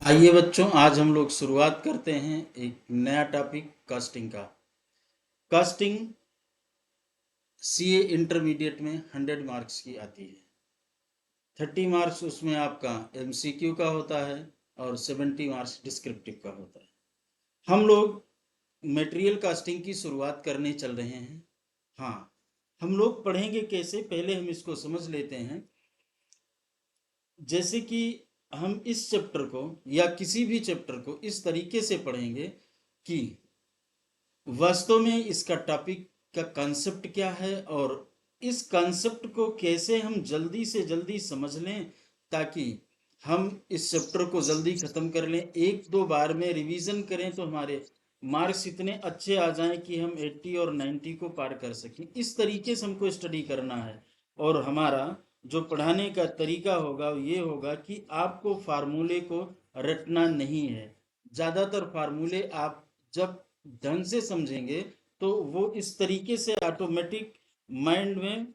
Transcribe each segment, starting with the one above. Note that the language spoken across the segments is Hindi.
आइए बच्चों, आज हम लोग शुरुआत करते हैं एक नया टॉपिक कास्टिंग का। कास्टिंग सीए इंटरमीडिएट में 100 मार्क्स की आती है। 30 मार्क्स उसमें आपका एमसीक्यू का होता है और 70 मार्क्स डिस्क्रिप्टिव का होता है। हम लोग मटेरियल कास्टिंग की शुरुआत करने चल रहे हैं। हाँ, हम लोग पढ़ेंगे कैसे, पहले हम इसको समझ लेते हैं। जैसे कि हम इस चैप्टर को या किसी भी चैप्टर को इस तरीके से पढ़ेंगे कि वास्तव में इसका टॉपिक का कॉन्सेप्ट क्या है और इस कॉन्सेप्ट को कैसे हम जल्दी से जल्दी समझ लें, ताकि हम इस चैप्टर को जल्दी खत्म कर लें। एक दो बार में रिवीजन करें तो हमारे मार्क्स इतने अच्छे आ जाएं कि हम 80 और 90 को पार कर सकें। इस तरीके से हमको स्टडी करना है। और हमारा जो पढ़ाने का तरीका होगा वो ये होगा कि आपको फार्मूले को रटना नहीं है। ज़्यादातर फार्मूले आप जब ढंग से समझेंगे तो वो इस तरीके से ऑटोमेटिक माइंड में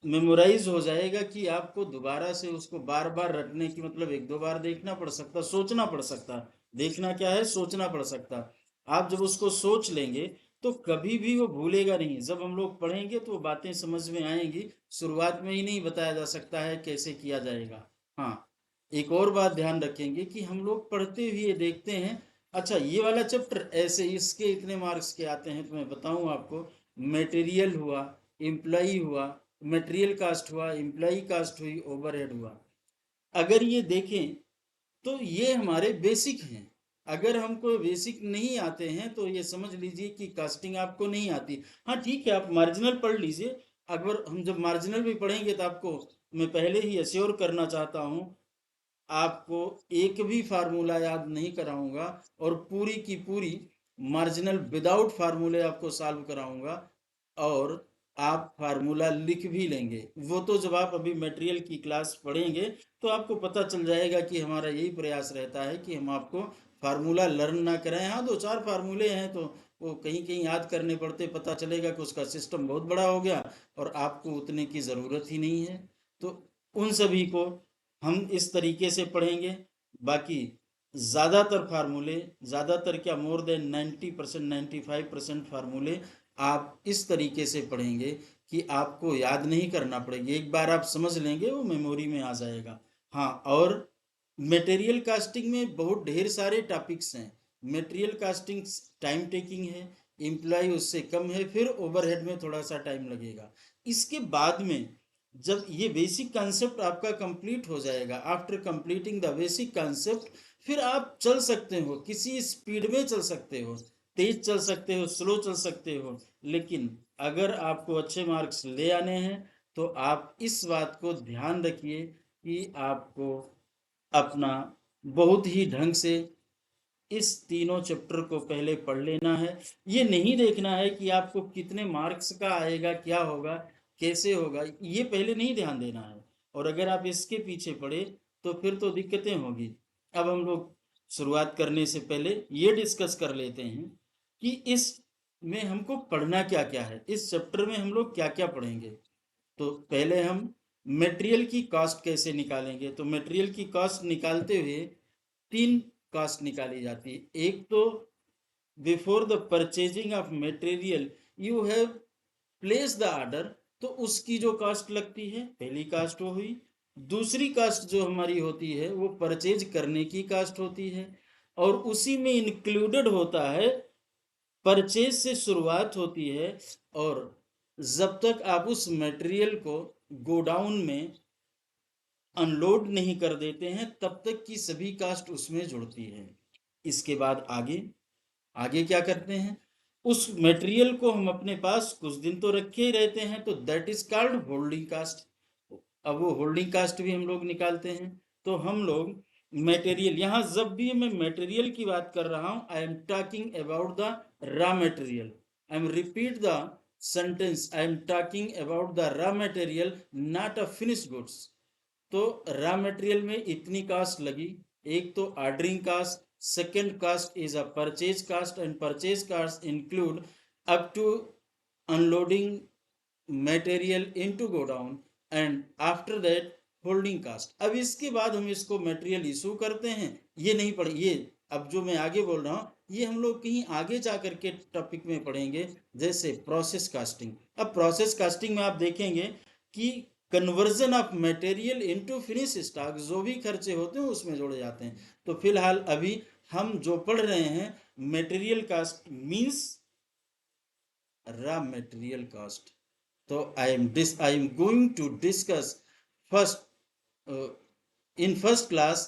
मेमोराइज हो जाएगा कि आपको दोबारा से उसको बार बार रटने की, मतलब एक दो बार देखना पड़ सकता, सोचना पड़ सकता। देखना क्या है, सोचना पड़ सकता। आप जब उसको सोच लेंगे तो कभी भी वो भूलेगा नहीं। जब हम लोग पढ़ेंगे तो वो बातें समझ में आएंगी। शुरुआत में ही नहीं बताया जा सकता है कैसे किया जाएगा। हाँ, एक और बात ध्यान रखेंगे कि हम लोग पढ़ते हुए देखते हैं, अच्छा ये वाला चैप्टर ऐसे इसके इतने मार्क्स के आते हैं, तो मैं बताऊं आपको। मटेरियल हुआ, एम्प्लॉई हुआ, मटेरियल कास्ट हुआ, एम्प्लॉई कास्ट हुई, ओवरहेड हुआ। अगर ये देखें तो ये हमारे बेसिक हैं। अगर हमको बेसिक नहीं आते हैं तो ये समझ लीजिए कि कास्टिंग आपको नहीं आती। हाँ ठीक है, आप मार्जिनल पढ़ लीजिए। अगर हम जब मार्जिनल भी पढ़ेंगे तो आपको मैं पहले ही अश्योर करना चाहता हूँ, आपको एक भी फार्मूला याद नहीं कराऊंगा और पूरी की पूरी मार्जिनल विदाउट फार्मूले आपको सॉल्व कराऊंगा। और आप फार्मूला लिख भी लेंगे। वो तो जब आप अभी मटेरियल की क्लास पढ़ेंगे तो आपको पता चल जाएगा कि हमारा यही प्रयास रहता है कि हम आपको फार्मूला लर्न ना कराएं। हाँ, दो चार फार्मूले हैं तो वो कहीं कहीं याद करने पड़ते, पता चलेगा कि उसका सिस्टम बहुत बड़ा हो गया और आपको उतने की ज़रूरत ही नहीं है। तो उन सभी को हम इस तरीके से पढ़ेंगे। बाकी ज़्यादातर फार्मूले, ज़्यादातर क्या, मोर देन 90%, 95% फार्मूले आप इस तरीके से पढ़ेंगे कि आपको याद नहीं करना पड़ेगा। एक बार आप समझ लेंगे वो मेमोरी में आ जाएगा। हाँ, और मटेरियल कास्टिंग में बहुत ढेर सारे टॉपिक्स हैं। मटेरियल कास्टिंग टाइम टेकिंग है, एम्प्लॉय उससे कम है, फिर ओवरहेड में थोड़ा सा टाइम लगेगा। इसके बाद में जब ये बेसिक कॉन्सेप्ट आपका कंप्लीट हो जाएगा, after completing the basic concept, फिर आप चल सकते हो, किसी स्पीड में चल सकते हो, तेज चल सकते हो, स्लो चल सकते हो। लेकिन अगर आपको अच्छे मार्क्स ले आने हैं तो आप इस बात को ध्यान रखिए कि आपको अपना बहुत ही ढंग से इस तीनों चैप्टर को पहले पढ़ लेना है। ये नहीं देखना है कि आपको कितने मार्क्स का आएगा, क्या होगा, कैसे होगा, ये पहले नहीं ध्यान देना है। और अगर आप इसके पीछे पड़े तो फिर तो दिक्कतें होगी। अब हम लोग शुरुआत करने से पहले ये डिस्कस कर लेते हैं कि इस में हमको पढ़ना क्या क्या है, इस चैप्टर में हम लोग क्या क्या पढ़ेंगे। तो पहले हम मटेरियल की कॉस्ट कैसे निकालेंगे। तो मटेरियल की कॉस्ट निकालते हुए तीन कॉस्ट निकाली जाती है। एक तो before the purchasing of material you have place the order, तो उसकी जो कास्ट लगती है, पहली कास्ट वो हुई। दूसरी कास्ट जो हमारी होती है वो परचेज करने की कास्ट होती है, और उसी में इंक्लूडेड होता है, परचेज से शुरुआत होती है और जब तक आप उस मटेरियल को गोडाउन में अनलोड नहीं कर देते हैं तब तक की सभी कास्ट उसमें जुड़ती है। इसके बाद आगे आगे क्या करते हैं, उस मटेरियल को हम अपने पास कुछ दिन तो रखे ही रहते हैं, तो that is called holding cost. अब वो होल्डिंग कास्ट भी हम लोग निकालते हैं। तो हम लोग मटेरियल, यहाँ जब भी मैं मटेरियल की बात कर रहा हूं, I am talking about the raw material. I am repeat the sentence, I am talking about the raw material, not a finish goods. तो रॉ मटेरियल में इतनी कास्ट लगी। एक तो ordering cost, second cost is a purchase cost, and purchase cost include up to unloading material into godown, and after that holding cost. अब इसके बाद हम इसको मटेरियल इशू करते हैं, ये नहीं पढ़े, ये अब जो मैं आगे बोल रहा हूँ ये हम लोग कहीं आगे जा करके टॉपिक में पढ़ेंगे, जैसे प्रोसेस कास्टिंग। अब प्रोसेस कास्टिंग में आप देखेंगे कि conversion of material into finish stock, जो भी खर्चे होते हैं उसमें जोड़े जाते हैं। तो फिलहाल अभी हम जो पढ़ रहे हैं material cost means raw material cost. तो I am going to discuss first in first class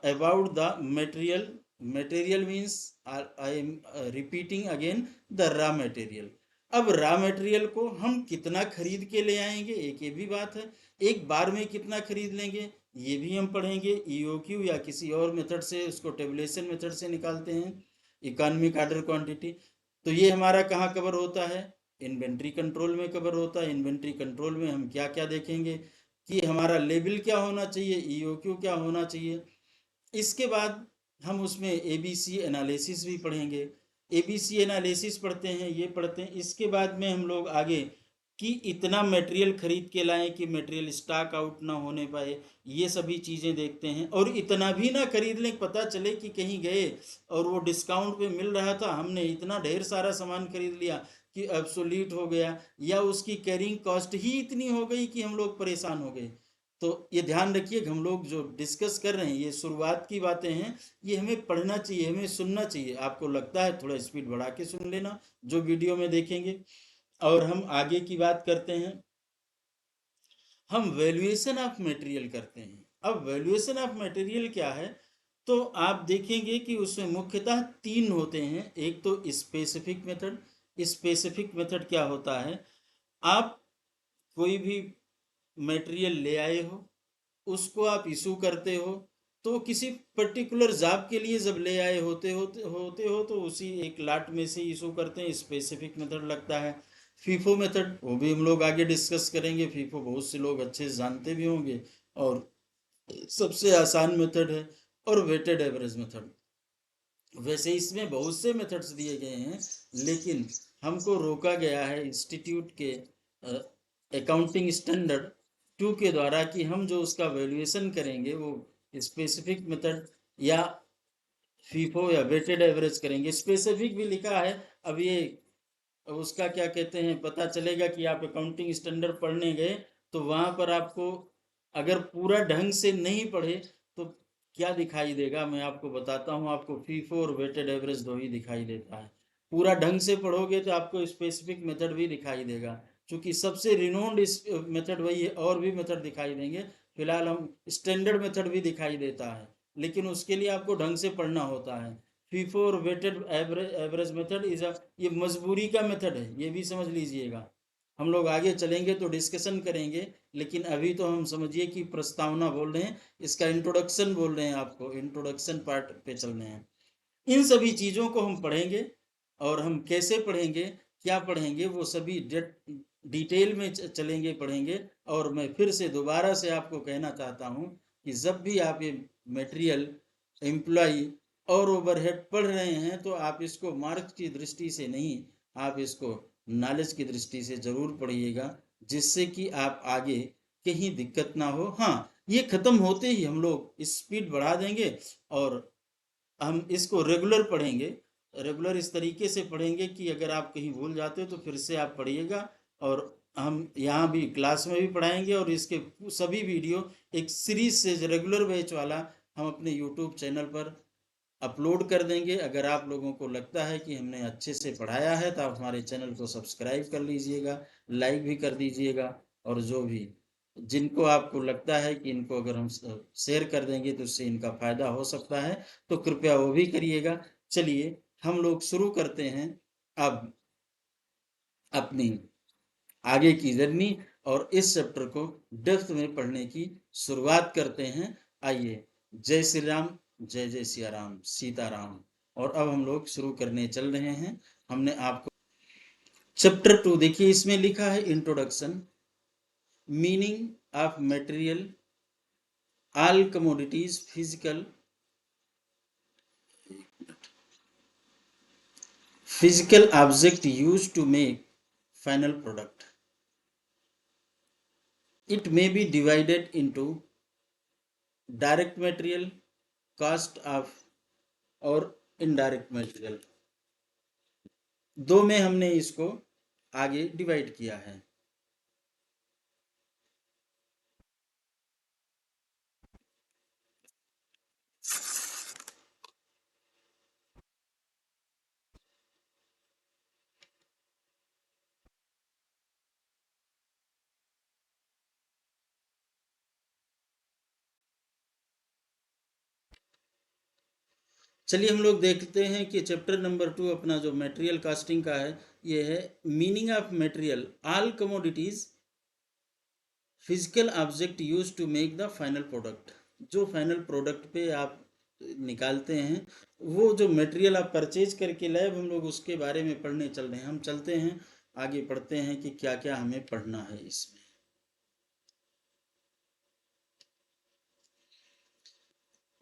about the material means I am repeating again the raw material। अब रॉ मटेरियल को हम कितना खरीद के ले आएंगे, एक ये भी बात है, एक बार में कितना खरीद लेंगे ये भी हम पढ़ेंगे। ईओक्यू या किसी और मेथड से, उसको टेबुलेशन मेथड से निकालते हैं, इकोनॉमिक ऑर्डर क्वांटिटी। तो ये हमारा कहाँ कवर होता है, इन्वेंट्री कंट्रोल में कवर होता है। इन्वेंट्री कंट्रोल में हम क्या क्या देखेंगे कि हमारा लेवल क्या होना चाहिए, ईओक्यू क्या होना चाहिए। इसके बाद हम उसमें एबीसी एनालिसिस भी पढ़ेंगे। एबीसी एनालिसिस पढ़ते हैं, ये पढ़ते हैं। इसके बाद में हम लोग आगे कि इतना मटेरियल खरीद के लाएं कि मटेरियल स्टॉक आउट ना होने पाए, ये सभी चीज़ें देखते हैं। और इतना भी ना खरीद लें, पता चले कि कहीं गए और वो डिस्काउंट पे मिल रहा था, हमने इतना ढेर सारा सामान खरीद लिया कि ऑब्सोलीट हो गया, या उसकी कैरिंग कॉस्ट ही इतनी हो गई कि हम लोग परेशान हो गए। तो ये ध्यान रखिए, हम लोग जो डिस्कस कर रहे हैं ये शुरुआत की बातें हैं, ये हमें पढ़ना चाहिए, हमें सुनना चाहिए। आपको लगता है थोड़ा स्पीड बढ़ा के सुन लेना जो वीडियो में देखेंगे। और हम आगे की बात करते हैं, हम वैल्यूएशन ऑफ मटेरियल करते हैं। अब वैल्यूएशन ऑफ मटेरियल क्या है, तो आप देखेंगे कि उसमें मुख्यतः तीन होते हैं। एक तो स्पेसिफिक मेथड। स्पेसिफिक मेथड क्या होता है, आप कोई भी मटेरियल ले आए हो, उसको आप इशू करते हो, तो किसी पर्टिकुलर जॉब के लिए जब ले आए होते हो तो उसी एक लाट में से इशू करते हैं, स्पेसिफिक मेथड लगता है। फीफो मेथड, वो भी हम लोग आगे डिस्कस करेंगे। फीफो बहुत से लोग अच्छे से जानते भी होंगे और सबसे आसान मेथड है। और वेटेड एवरेज मेथड, वैसे इसमें बहुत से मेथड्स दिए गए हैं, लेकिन हमको रोका गया है इंस्टीट्यूट के अकाउंटिंग स्टैंडर्ड 2 के द्वारा कि हम जो उसका वैल्यूएशन करेंगे वो स्पेसिफिक मेथड या फीफो या वेटेड एवरेज करेंगे। स्पेसिफिक भी लिखा है, अब ये उसका क्या कहते हैं, पता चलेगा कि आप अकाउंटिंग स्टैंडर्ड पढ़ने गए तो वहाँ पर आपको अगर पूरा ढंग से नहीं पढ़े तो क्या दिखाई देगा, मैं आपको बताता हूँ। आपको फीफो और वेटेड एवरेज दो ही दिखाई देता है। पूरा ढंग से पढ़ोगे तो आपको स्पेसिफिक मेथड भी दिखाई देगा, क्योंकि सबसे रिनोन्ड इस मेथड वही है। और भी मेथड दिखाई देंगे, फिलहाल हम स्टैंडर्ड मेथड भी दिखाई देता है, लेकिन उसके लिए आपको ढंग से पढ़ना होता है। फीफो और वेटेड एवरेज मेथड इज ये मजबूरी का मेथड है, ये भी समझ लीजिएगा। हम लोग आगे चलेंगे तो डिस्कशन करेंगे, लेकिन अभी तो हम समझिए कि प्रस्तावना बोल रहे हैं, इसका इंट्रोडक्शन बोल रहे हैं, आपको इंट्रोडक्शन पार्ट पे चलने हैं। इन सभी चीज़ों को हम पढ़ेंगे, और हम कैसे पढ़ेंगे, क्या पढ़ेंगे, वो सभी डिटेल में चलेंगे, पढ़ेंगे। और मैं फिर से दोबारा से आपको कहना चाहता हूँ कि जब भी आप ये मटेरियल, एम्प्लॉय और ओवरहेड पढ़ रहे हैं तो आप इसको मार्क्स की दृष्टि से नहीं, आप इसको नॉलेज की दृष्टि से जरूर पढ़िएगा, जिससे कि आप आगे कहीं दिक्कत ना हो। हाँ, ये खत्म होते ही हम लोग स्पीड बढ़ा देंगे और हम इसको रेगुलर पढ़ेंगे। रेगुलर इस तरीके से पढ़ेंगे कि अगर आप कहीं भूल जाते हो तो फिर से आप पढ़िएगा, और हम यहाँ भी क्लास में भी पढ़ाएंगे, और इसके सभी वीडियो एक सीरीज से रेगुलर बैच वाला हम अपने यूट्यूब चैनल पर अपलोड कर देंगे। अगर आप लोगों को लगता है कि हमने अच्छे से पढ़ाया है तो आप हमारे चैनल को सब्सक्राइब कर लीजिएगा, लाइक भी कर दीजिएगा। और जो भी जिनको आपको लगता है कि इनको अगर हम शेयर कर देंगे तो उससे इनका फायदा हो सकता है, तो कृपया वो भी करिएगा। चलिए हम लोग शुरू करते हैं अब अपनी आगे की जर्नी, और इस चैप्टर को डेप्थ में पढ़ने की शुरुआत करते हैं। आइए, जय श्री राम, जय जय सिया राम, सीताराम। और अब हम लोग शुरू करने चल रहे हैं। हमने आपको चैप्टर 2 देखिए, इसमें लिखा है introduction, meaning of material, all commodities, physical object used to make final product. It may be divided into direct material cost of और इनडायरेक्ट मटेरियल, दो में हमने इसको आगे डिवाइड किया है। चलिए हम लोग देखते हैं कि चैप्टर नंबर 2 अपना जो मटेरियल कास्टिंग का है, ये है meaning of material, all commodities physical object use to make the final product. जो फाइनल प्रोडक्ट पे आप निकालते हैं, वो जो मटेरियल आप परचेज करके लाए, हम लोग उसके बारे में पढ़ने चल रहे हैं। हम चलते हैं आगे, पढ़ते हैं कि क्या क्या हमें पढ़ना है इसमें।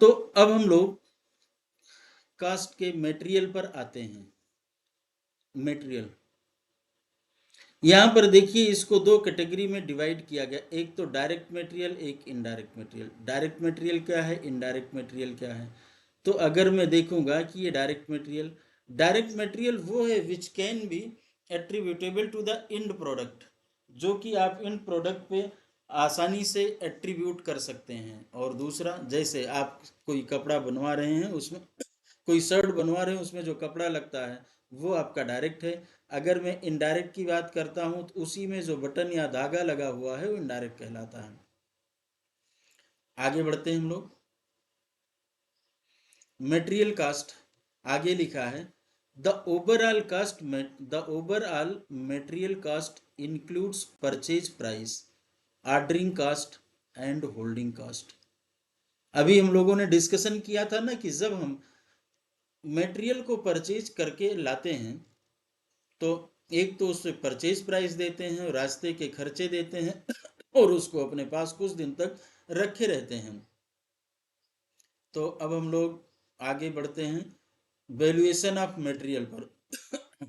तो अब हम लोग कास्ट के मटेरियल पर आते हैं। मटेरियल यहाँ पर देखिए, इसको दो कैटेगरी में डिवाइड किया गया, एक तो डायरेक्ट मटेरियल, एक इनडायरेक्ट मटेरियल। डायरेक्ट मटेरियल क्या है, इनडायरेक्ट मटेरियल क्या है? तो अगर मैं देखूंगा कि ये डायरेक्ट मटेरियल वो है which can be attributable to the end product, जो कि आप इंड प्रोडक्ट पे आसानी से एट्रीब्यूट कर सकते हैं। और दूसरा, जैसे आप कोई कपड़ा बनवा रहे हैं, उसमें कोई शर्ट बनवा रहे हैं, उसमें जो कपड़ा लगता है वो आपका डायरेक्ट है। अगर मैं इनडायरेक्ट की बात करता हूं, तो उसी में जो बटन या धागा लगा हुआ है वो इनडायरेक्ट कहलाता है। आगे बढ़ते हैं हम लोग। मटेरियल कास्ट आगे लिखा है, the overall material cost includes purchase price, ordering cost and holding cost. अभी हम लोगों ने डिस्कशन किया था ना कि जब हम मटेरियल को परचेज करके लाते हैं, तो एक तो उससे परचेज प्राइस देते हैं, रास्ते के खर्चे देते हैं और उसको अपने पास कुछ दिन तक रखे रहते हैं। तो अब हम लोग आगे बढ़ते हैं वैल्यूएशन ऑफ मटेरियल पर।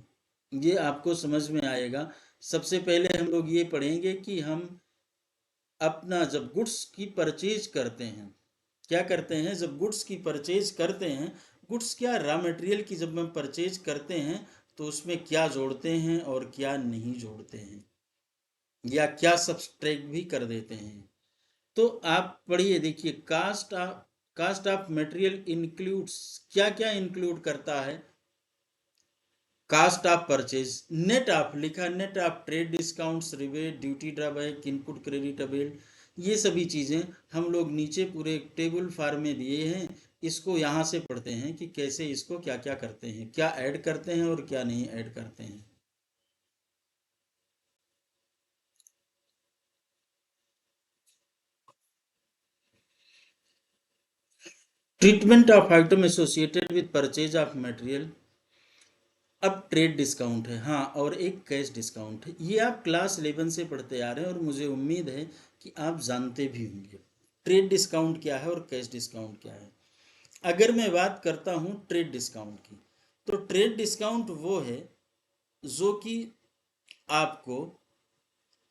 ये आपको समझ में आएगा। सबसे पहले हम लोग ये पढ़ेंगे कि हम अपना जब गुड्स की परचेज करते हैं, क्या करते हैं? जब गुड्स की परचेज करते हैं, गुड्स क्या, रॉ मटेरियल की जब हम परचेज करते हैं, तो उसमें क्या जोड़ते हैं और क्या नहीं जोड़ते हैं, या क्या सब्सट्रैक्ट भी कर देते हैं। तो आप पढ़िए, देखिए, कास्ट ऑफ मटेरियल इंक्लूड्स, क्या क्या इंक्लूड करता है? Cost of purchase, net of लिखा, net of trade discounts, rebate, duty drawback, input creditable, ये सभी चीजें हम लोग नीचे पूरे एक टेबल फॉर्म में दिए हैं। इसको यहाँ से पढ़ते हैं कि कैसे इसको क्या क्या करते हैं, क्या ऐड करते हैं और क्या नहीं ऐड करते हैं। Treatment of item associated with purchase of material. अब ट्रेड डिस्काउंट है, हाँ, और एक कैश डिस्काउंट है। ये आप क्लास 11 से पढ़ते आ रहे हैं और मुझे उम्मीद है कि आप जानते भी होंगे ट्रेड डिस्काउंट क्या है और कैश डिस्काउंट क्या है। अगर मैं बात करता हूँ ट्रेड डिस्काउंट की, तो ट्रेड डिस्काउंट वो है जो कि आपको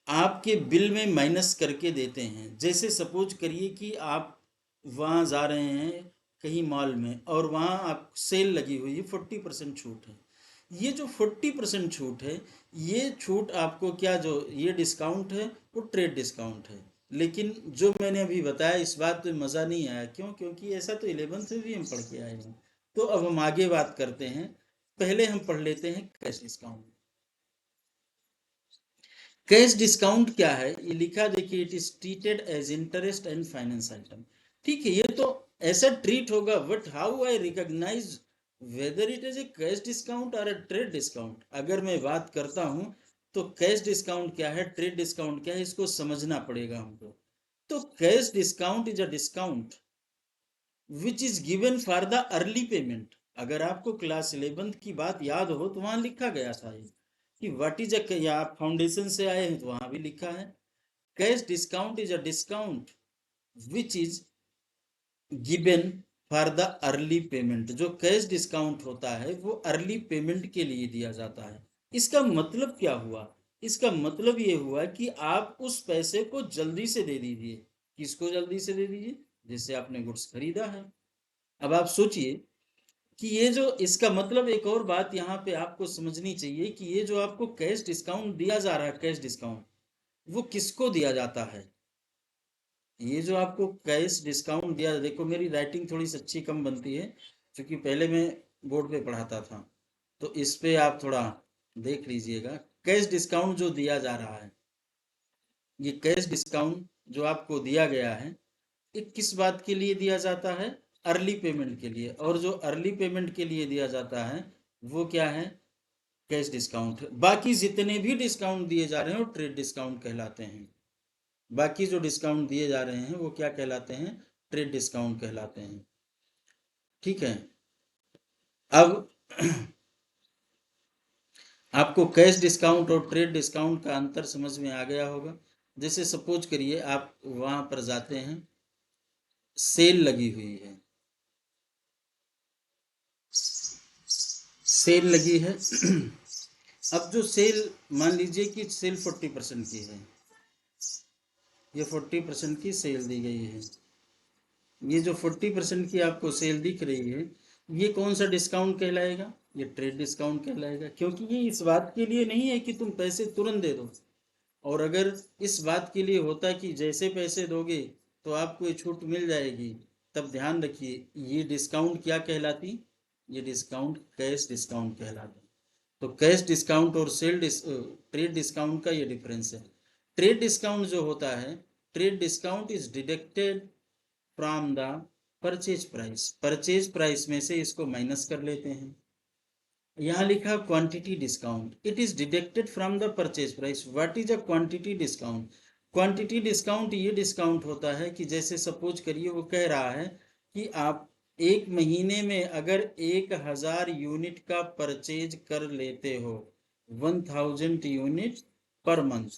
आपके बिल में माइनस करके देते हैं। जैसे सपोज करिए कि आप वहाँ जा रहे हैं कहीं मॉल में, और वहाँ आप सेल लगी हुई है, 40% छूट है। ये जो 40% छूट है, ये छूट आपको क्या, जो ये डिस्काउंट है वो ट्रेड डिस्काउंट है। लेकिन जो मैंने अभी बताया, इस बात पे मज़ा नहीं आया, क्यों? क्योंकि ऐसा तो 11th से भी हम पढ़ के आए हैं। तो अब हम आगे बात करते हैं। पहले हम पढ़ लेते हैं कैश डिस्काउंट। कैश डिस्काउंट क्या है, ये लिखा देखिए, it is treated as interest and finance item. ठीक है, ये तो ऐसा ट्रीट होगा, but how I recognise whether it is a cash discount or a trade discount. अगर मैं बात करता हूं, तो कैश डिस्काउंट क्या है, ट्रेड डिस्काउंट क्या है, इसको समझना पड़ेगा हमको। तो cash discount is a discount which is given for the early payment. अगर आपको क्लास 11th की बात याद हो, तो वहां लिखा गया था ये कि व्हाट इज अ, या आप फाउंडेशन से आए हैं तो वहां भी लिखा है, cash discount is a discount which is given for the early payment. जो कैश डिस्काउंट होता है वो अर्ली पेमेंट के लिए दिया जाता है। इसका मतलब क्या हुआ? इसका मतलब ये हुआ कि आप उस पैसे को जल्दी से दे दीजिए। किसको जल्दी से दे दीजिए? जिससे आपने गुड्स खरीदा है। अब आप सोचिए कि ये जो इसका मतलब एक और बात यहाँ पे आपको समझनी चाहिए कि ये जो आपको कैश डिस्काउंट दिया जा रहा है, कैश डिस्काउंट, वो किसको दिया जाता है? ये जो आपको कैश डिस्काउंट दिया, देखो मेरी राइटिंग थोड़ी सी अच्छी कम बनती है क्योंकि पहले मैं बोर्ड पे पढ़ाता था, तो इस पे आप थोड़ा देख लीजिएगा। कैश डिस्काउंट जो दिया जा रहा है, ये कैश डिस्काउंट जो आपको दिया गया है, ये किस बात के लिए दिया जाता है? अर्ली पेमेंट के लिए। और जो अर्ली पेमेंट के लिए दिया जाता है वो क्या है? कैश डिस्काउंट है। बाकी जितने भी डिस्काउंट दिए जा रहे हैं वो ट्रेड डिस्काउंट कहलाते हैं। बाकी जो डिस्काउंट दिए जा रहे हैं वो क्या कहलाते हैं? ट्रेड डिस्काउंट कहलाते हैं। ठीक है। अब आपको कैश डिस्काउंट और ट्रेड डिस्काउंट का अंतर समझ में आ गया होगा। जैसे सपोज करिए आप वहां पर जाते हैं, सेल लगी हुई है, सेल लगी है। अब जो सेल, मान लीजिए कि सेल 40% की है, ये 40% की सेल दी गई है। ये जो 40% की आपको सेल दिख रही है, ये कौन सा डिस्काउंट कहलाएगा? ये ट्रेड डिस्काउंट कहलाएगा, क्योंकि ये इस बात के लिए नहीं है कि तुम पैसे तुरंत दे दो। और अगर इस बात के लिए होता कि जैसे पैसे दोगे तो आपको ये छूट मिल जाएगी, तब ध्यान रखिए ये डिस्काउंट क्या कहलाती? ये डिस्काउंट कैश डिस्काउंट कहलाती। तो कैश डिस्काउंट और ट्रेड डिस्काउंट का ये डिफरेंस है। ट्रेड डिस्काउंट जो होता है, trade discount is deducted from the purchase price. Purchase price में से इसको माइनस कर लेते हैं। यहाँ लिखा quantity discount, it is deducted from the purchase price. What is a quantity discount? Quantity discount ये डिस्काउंट होता है कि जैसे सपोज करिए वो कह रहा है कि आप एक महीने में अगर 1000 यूनिट का परचेज कर लेते हो, 1000 यूनिट पर मंथ,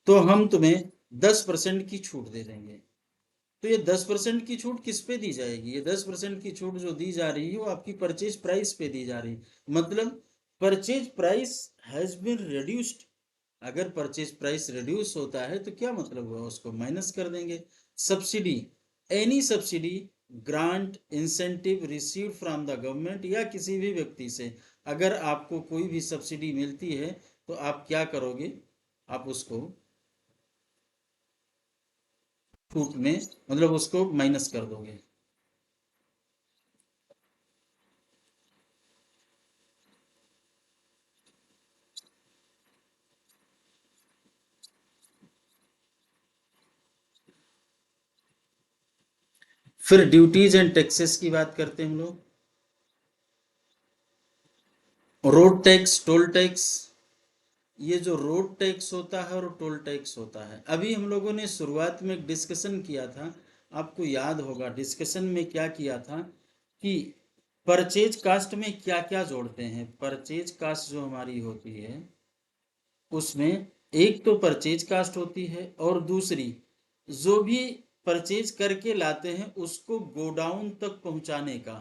तो हम तुम्हें 10% की छूट दे देंगे। तो ये 10% की छूट किस पे दी जाएगी? ये 10% की छूट जो दी जा रही है वो आपकी परचेज प्राइस पे दी जा रही है। मतलब purchase price has been reduced. अगर परचेज प्राइस रिड्यूस होता है तो क्या मतलब हुआ? उसको माइनस कर देंगे। Subsidy, any subsidy, grant, incentive received from the government, या किसी भी व्यक्ति से अगर आपको कोई भी सब्सिडी मिलती है तो आप क्या करोगे? आप उसको छूट में, मतलब उसको माइनस कर दोगे। फिर ड्यूटीज एंड टैक्सेस की बात करते हैं हम लोग। Road tax, toll tax. ये जो रोड टैक्स होता है और टोल टैक्स होता है, अभी हम लोगों ने शुरुआत में डिस्कशन किया था, आपको याद होगा डिस्कशन में क्या किया था कि परचेज कास्ट में क्या क्या जोड़ते हैं। परचेज कास्ट जो हमारी होती है उसमें एक तो परचेज कास्ट होती है, और दूसरी जो भी परचेज करके लाते हैं उसको गोडाउन तक पहुंचाने का,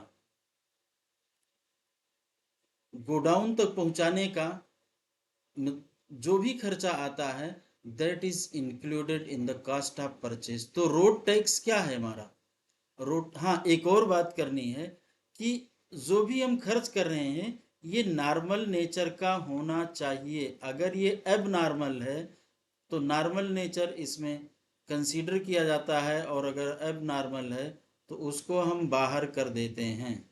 गोडाउन तक पहुंचाने का जो भी खर्चा आता है, that is included in the cost of purchase. तो रोड टैक्स क्या है हमारा? रोड, हाँ एक और बात करनी है कि जो भी हम खर्च कर रहे हैं ये नॉर्मल नेचर का होना चाहिए। अगर ये अब नॉर्मल है तो नॉर्मल नेचर इसमें कंसीडर किया जाता है, और अगर अब नॉर्मल है तो उसको हम बाहर कर देते हैं।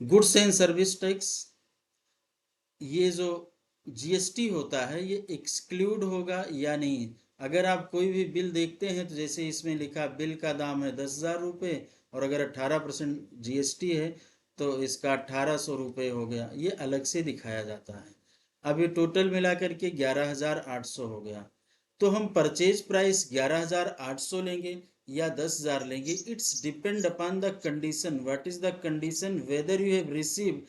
गुड्स एंड सर्विस टैक्स, ये जो जीएसटी होता है ये एक्सक्लूड होगा या नहीं? अगर आप कोई भी बिल देखते हैं तो जैसे इसमें लिखा बिल का दाम है 10,000 रुपये, और अगर 18% जीएसटी है तो इसका 1800 रुपये हो गया, ये अलग से दिखाया जाता है। अब ये टोटल मिला करके 11,800 हो गया। तो हम परचेज प्राइस 11,800 लेंगे या 10,000 लेंगे, it's depend upon the condition. What is the condition? Whether you have receive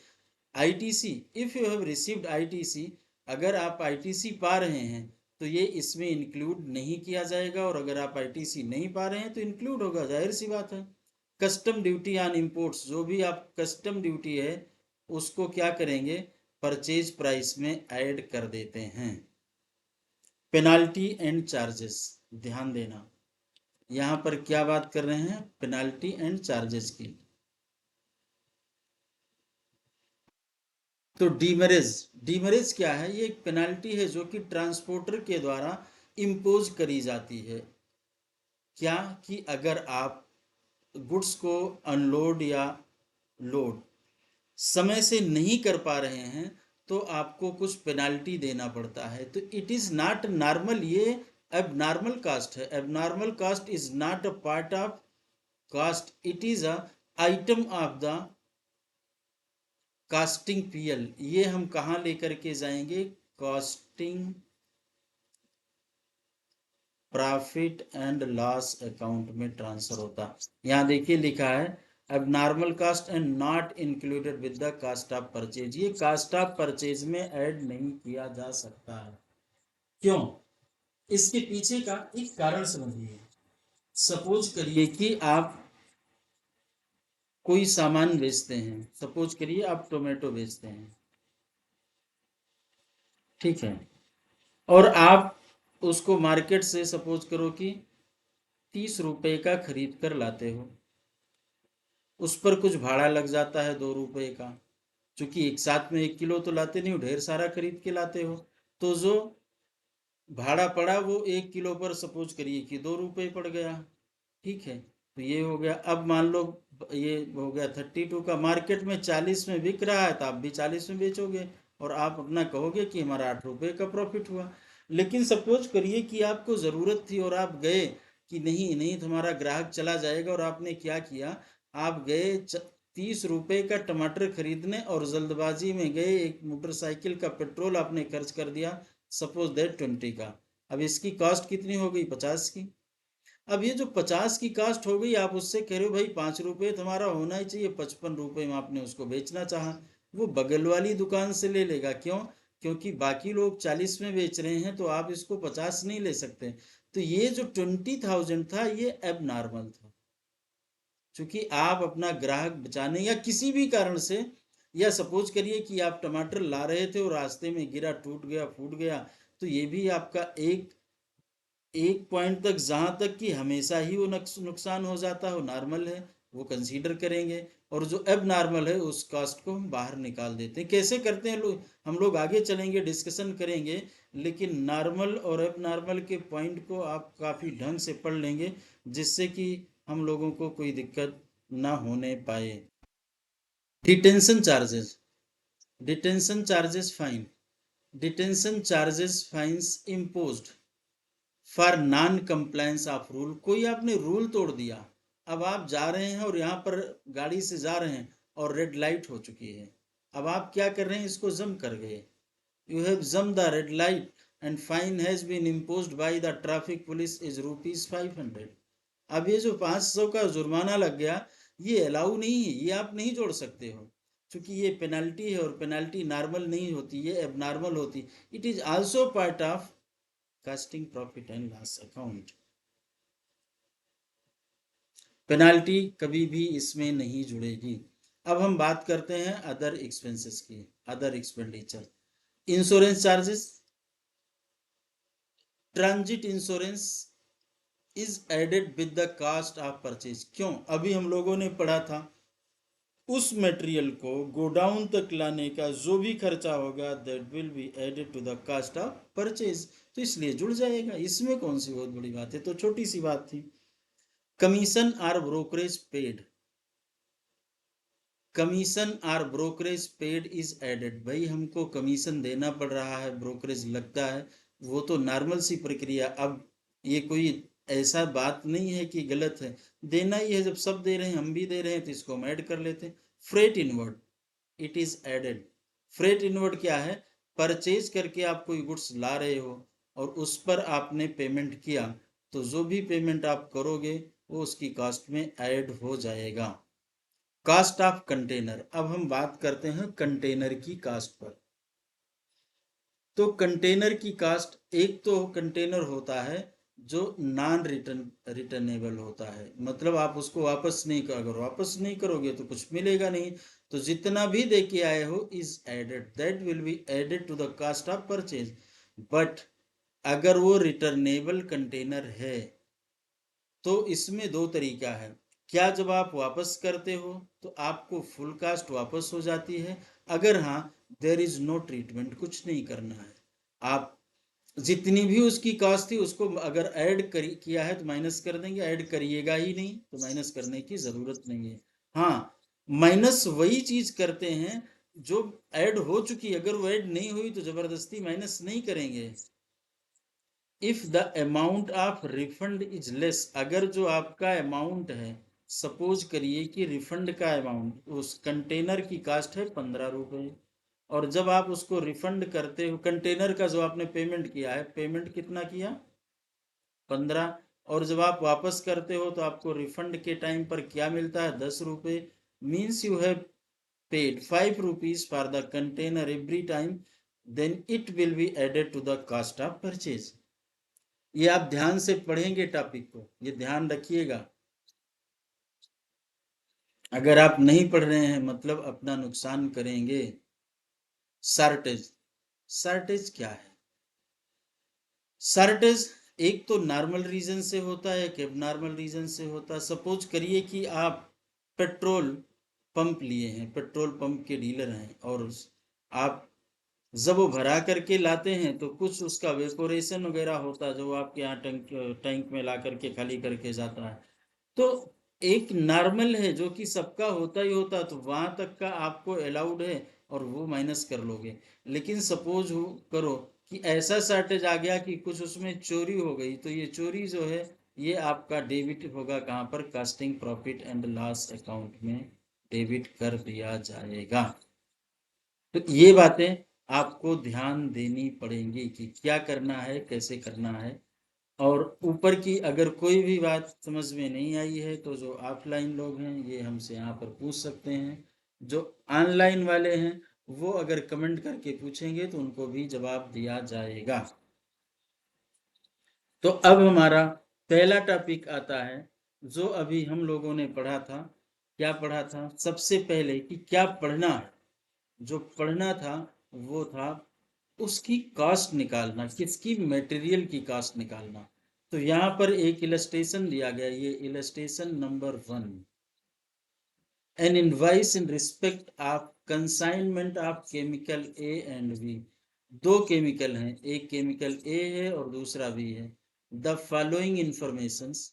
ITC, if you have received ITC, अगर आप आईटीसी पा रहे हैं तो ये इसमें इंक्लूड नहीं किया जाएगा, और अगर आप आईटीसी नहीं पा रहे हैं तो इंक्लूड होगा, जाहिर सी बात है। कस्टम ड्यूटी ऑन इंपोर्ट्स, जो भी आप कस्टम ड्यूटी है उसको क्या करेंगे, परचेज प्राइस में ऐड कर देते हैं। पेनाल्टी एंड चार्जेस, ध्यान देना, यहां पर क्या बात कर रहे हैं, पेनाल्टी एंड चार्जेस की। तो डीमरेज, डीमरेज क्या है, ये एक पेनाल्टी है जो कि ट्रांसपोर्टर के द्वारा इम्पोज करी जाती है। क्या कि अगर आप गुड्स को अनलोड या लोड समय से नहीं कर पा रहे हैं तो आपको कुछ पेनाल्टी देना पड़ता है। तो इट इज नॉट नॉर्मल, ये एबनॉर्मल कास्ट है। Abnormal cost is not a part of cost, it is a item of the costing PL. ये हम कहाँ लेकर के जाएंगे, costing profit and loss account में ट्रांसफर होता। यहाँ देखिए लिखा है abnormal cost and not included with the cost of purchase, ये कास्ट ऑफ परचेज में ऐड नहीं किया जा सकता है। क्यों, इसके पीछे का एक कारण समझिए। सपोज करिए कि आप कोई सामान बेचते हैं, सपोज करिए आप टोमेटो बेचते हैं, ठीक है, और आप उसको मार्केट से सपोज करो कि 30 रुपए का खरीद कर लाते हो, उस पर कुछ भाड़ा लग जाता है 2 रुपए का, क्योंकि एक साथ में 1 किलो तो लाते नहीं हो, ढेर सारा खरीद के लाते हो, तो जो भाड़ा पड़ा वो 1 किलो पर सपोज करिए कि 2 रुपए पड़ गया, ठीक है। तो ये हो गया। अब मान लो ये हो गया 32 का, मार्केट में 40 में बिक रहा है तो आप भी 40 में बेचोगे, और आप अपना कहोगे कि हमारा 8 रुपए का प्रॉफिट हुआ। लेकिन सपोज करिए कि आपको ज़रूरत थी और आप गए कि नहीं नहीं तुम्हारा ग्राहक चला जाएगा, और आपने क्या किया, आप गए 30 रुपए का टमाटर खरीदने और जल्दबाजी में गए, एक मोटरसाइकिल का पेट्रोल आपने खर्च कर दिया सपोज दैट 20 का। अब इसकी कॉस्ट कितनी हो गई, 50 की। अब ये जो 50 की कास्ट हो गई, आप उससे कह रहे हो भाई 5 रुपए तुम्हारा होना ही चाहिए, 55 रुपए में आपने उसको बेचना चाहा, वो बगल वाली दुकान से ले लेगा। क्यों, क्योंकि बाकी लोग 40 में बेच रहे हैं तो आप इसको 50 नहीं ले सकते। तो ये जो 20,000 था ये अब नॉर्मल था, क्योंकि आप अपना ग्राहक बचाने या किसी भी कारण से, या सपोज करिए कि आप टमाटर ला रहे थे और रास्ते में गिरा, टूट गया, फूट गया, तो ये भी आपका एक एक पॉइंट तक, जहां तक कि हमेशा ही वो नुकसान हो जाता हो, नॉर्मल है वो कंसीडर करेंगे, और जो अब नॉर्मल है उस कास्ट को हम बाहर निकाल देते हैं। कैसे करते हैं लोग, हम लोग आगे चलेंगे डिस्कशन करेंगे, लेकिन नॉर्मल और अब नॉर्मल के पॉइंट को आप काफ़ी ढंग से पढ़ लेंगे, जिससे कि हम लोगों को कोई दिक्कत ना होने पाए। Detention charges, detention charges fine, detention charges fines imposed for non compliance of rule. कोई आपने रूल तोड़ दिया, अब आप जा रहे हैं और यहाँ पर गाड़ी से जा रहे हैं और रेड लाइट हो चुकी है, अब आप क्या कर रहे हैं, इसको जम कर गए, you have jump the red light and fine has been imposed by the traffic police is ₹500। अब ये जो 500 का जुर्माना लग गया, ये अलाउ नहीं है, ये आप नहीं जोड़ सकते हो, क्योंकि ये पेनल्टी है, और पेनल्टी नॉर्मल नहीं होती, ये एबनॉर्मल होती। It is also part of casting profit and loss account. Penalty कभी भी इसमें नहीं जुड़ेगी। अब हम बात करते हैं अदर एक्सपेंसेस की, other expenditure. Insurance charges, transit insurance is added with the cost of purchase. क्यों, अभी हम लोगों ने पढ़ा था उस मटेरियल को गोडाउन तक लाने का जो भी खर्चा होगा that will be added to the cost of purchase, तो इसलिए जुड़ जाएगा, इसमें कौन सी बहुत बड़ी बात है, तो छोटी सी बात थी। Commission or brokerage paid, commission or brokerage paid is added, भाई हमको कमीशन देना पड़ रहा है, ब्रोकरेज लगता है, वो तो नॉर्मल सी प्रक्रिया। अब ये कोई ऐसा बात नहीं है कि गलत है, देना ही है, जब सब दे रहे हैं हम भी दे रहे हैं तो इसको हम ऐड कर लेते हैं। Freight inward, it is added. Freight inward क्या है, परचेज करके आप कोई गुड्स ला रहे हो और उस पर आपने पेमेंट किया, तो जो भी पेमेंट आप करोगे वो उसकी कॉस्ट में ऐड हो जाएगा। Cost of container. अब हम बात करते हैं कंटेनर की कास्ट पर। तो कंटेनर की कास्ट, एक तो कंटेनर होता है जो नॉन रिटर्नेबल होता है, मतलब आप उसको वापस नहीं कर, अगर वापस नहीं करोगे तो कुछ मिलेगा नहीं। तो जितना भी दे के आए हो is added, that will be added to the cost of purchase. But अगर वो रिटर्नेबल कंटेनर है तो इसमें दो तरीका है। क्या जब आप वापस करते हो तो आपको फुल कास्ट वापस हो जाती है, अगर हाँ देयर इज नो ट्रीटमेंट, कुछ नहीं करना है। आप जितनी भी उसकी कास्ट थी उसको अगर ऐड किया है तो माइनस कर देंगे, ऐड करिएगा ही नहीं तो माइनस करने की जरूरत नहीं है। हाँ, माइनस वही चीज करते हैं जो ऐड हो चुकी, अगर वो ऐड नहीं हुई तो जबरदस्ती माइनस नहीं करेंगे। If the amount of refund is less, अगर जो आपका अमाउंट है, सपोज करिए कि रिफंड का अमाउंट उस कंटेनर की कास्ट है 15 रुपए, और जब आप उसको रिफंड करते हो, कंटेनर का जो आपने पेमेंट किया है, पेमेंट कितना किया 15, और जब आप वापस करते हो तो आपको रिफंड के टाइम पर क्या मिलता है 10 रुपए, means you have paid 5 rupees for the container every time, then it will be added to the cost of purchase. ये आप ध्यान से पढ़ेंगे टॉपिक को, ये ध्यान रखिएगा। अगर आप नहीं पढ़ रहे हैं मतलब अपना नुकसान करेंगे। शार्टेज, शार्टेज क्या है? शार्टेज एक तो नॉर्मल रीजन से होता है, एक एबनॉर्मल रीजन से होता है। सपोज करिए कि आप पेट्रोल पंप लिए हैं, पेट्रोल पंप के डीलर हैं, और आप जब वो भरा करके लाते हैं तो कुछ उसका वेपोरेशन वगैरह होता है जो आपके यहाँ टैंक में ला करके खाली करके जाता है। तो एक नॉर्मल है जो कि सबका होता ही होता, तो वहां तक का आपको अलाउड है और वो माइनस कर लोगे। लेकिन सपोज हो करो कि ऐसा शॉर्टेज आ गया कि कुछ उसमें चोरी हो गई, तो ये चोरी जो है ये आपका डेबिट होगा कहाँ पर, casting profit and loss account में डेबिट कर दिया जाएगा। तो ये बातें आपको ध्यान देनी पड़ेंगी कि क्या करना है, कैसे करना है। और ऊपर की अगर कोई भी बात समझ में नहीं आई है तो जो ऑफलाइन लोग हैं ये हमसे यहाँ पर पूछ सकते हैं, जो ऑनलाइन वाले हैं वो अगर कमेंट करके पूछेंगे तो उनको भी जवाब दिया जाएगा। तो अब हमारा पहला टॉपिक आता है जो अभी हम लोगों ने पढ़ा था। क्या पढ़ा था सबसे पहले कि क्या पढ़ना है? जो पढ़ना था वो था उसकी कास्ट निकालना, किसकी, मटेरियल की कास्ट निकालना। तो यहाँ पर एक इलस्ट्रेशन दिया गया, ये illustration number 1, an invoice in respect of consignment of chemical A and B. दो केमिकल हैं, एक केमिकल ए है और दूसरा बी है। द फॉलोइंग इंफॉर्मेशंस,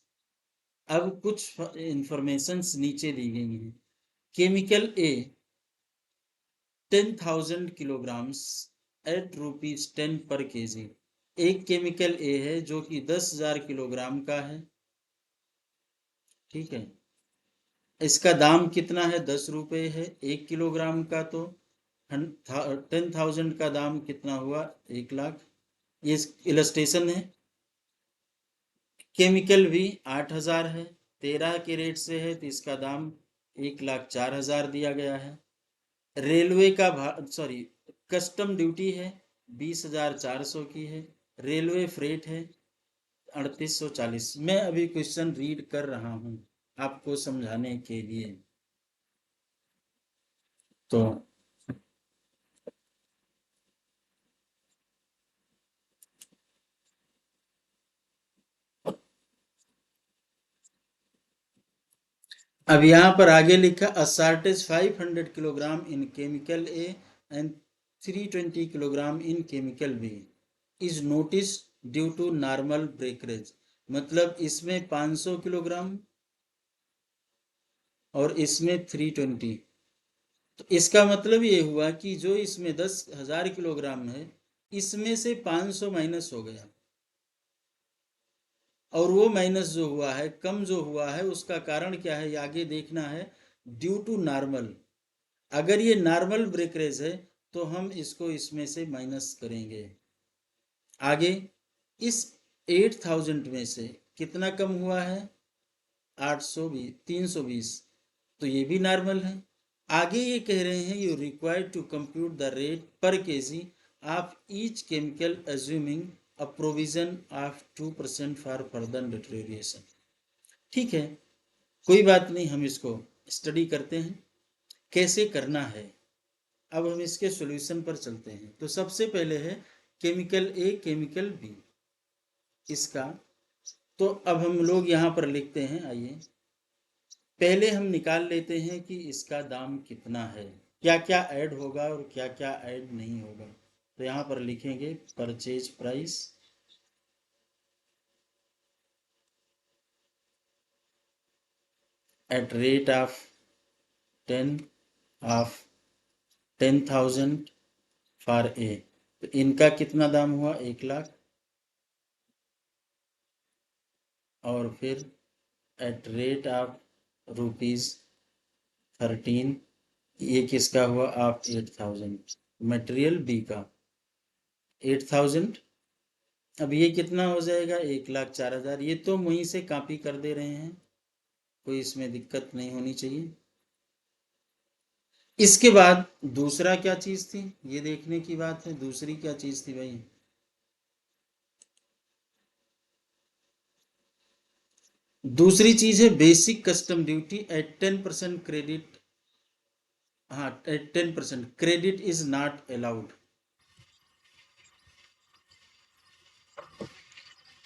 अब कुछ इंफॉर्मेशंस नीचे दी गई हैं। केमिकल ए 10,000 kilograms एट ₹10 पर केजी। एक केमिकल ए है जो कि 10,000 किलोग्राम का है, ठीक है। इसका दाम कितना है, 10 रुपए है 1 किलोग्राम का। तो 10,000 का दाम कितना हुआ, 1 लाख। ये इलस्ट्रेशन है। केमिकल भी 8,000 है, 13 के रेट से है तो इसका दाम 1,04,000 दिया गया है। रेलवे का सॉरी, कस्टम ड्यूटी है 20,400 की है। रेलवे फ्रेट है 3840। मैं अभी क्वेश्चन रीड कर रहा हूं आपको समझाने के लिए। तो अब यहाँ पर आगे लिखा shortage 500 kilogram in chemical A and 320 kilogram in chemical B is notice due to normal breakage. मतलब इसमें 500 किलोग्राम और इसमें 320। तो इसका मतलब ये हुआ कि जो इसमें 10,000 किलोग्राम है इसमें से 500 माइनस हो गया, और वो माइनस जो हुआ है, कम जो हुआ है, उसका कारण क्या है ये आगे देखना है। ड्यू टू नॉर्मल, अगर ये नॉर्मल ब्रेकरेज है तो हम इसको इसमें से माइनस करेंगे। आगे इस 8,000 में से कितना कम हुआ है, 820, 320। तो ये भी नॉर्मल है। आगे ये कह रहे हैं you required to compute the rate per KG of each chemical assuming a provision of 2% for further deterioration. ठीक है, कोई बात नहीं, हम इसको स्टडी करते हैं कैसे करना है। अब हम इसके सॉल्यूशन पर चलते हैं। तो सबसे पहले है केमिकल ए केमिकल बी इसका। तो अब हम लोग यहाँ पर लिखते हैं, आइए पहले हम निकाल लेते हैं कि इसका दाम कितना है, क्या क्या ऐड होगा और क्या क्या ऐड नहीं होगा। तो यहाँ पर लिखेंगे purchase price at rate of 10,000 for a. तो इनका कितना दाम हुआ, 1,00,000। और फिर एट रेट ऑफ ₹13, ये किसका हुआ, आप 8,000। मटेरियल बी का 8,000। अब ये कितना हो जाएगा, 1,04,000। ये तो वहीं से कॉपी कर दे रहे हैं, कोई इसमें दिक्कत नहीं होनी चाहिए। इसके बाद दूसरा क्या चीज थी, ये देखने की बात है, दूसरी क्या चीज थी भाई। दूसरी चीज है basic custom duty at 10% credit. हाँ, at 10% credit is not allowed.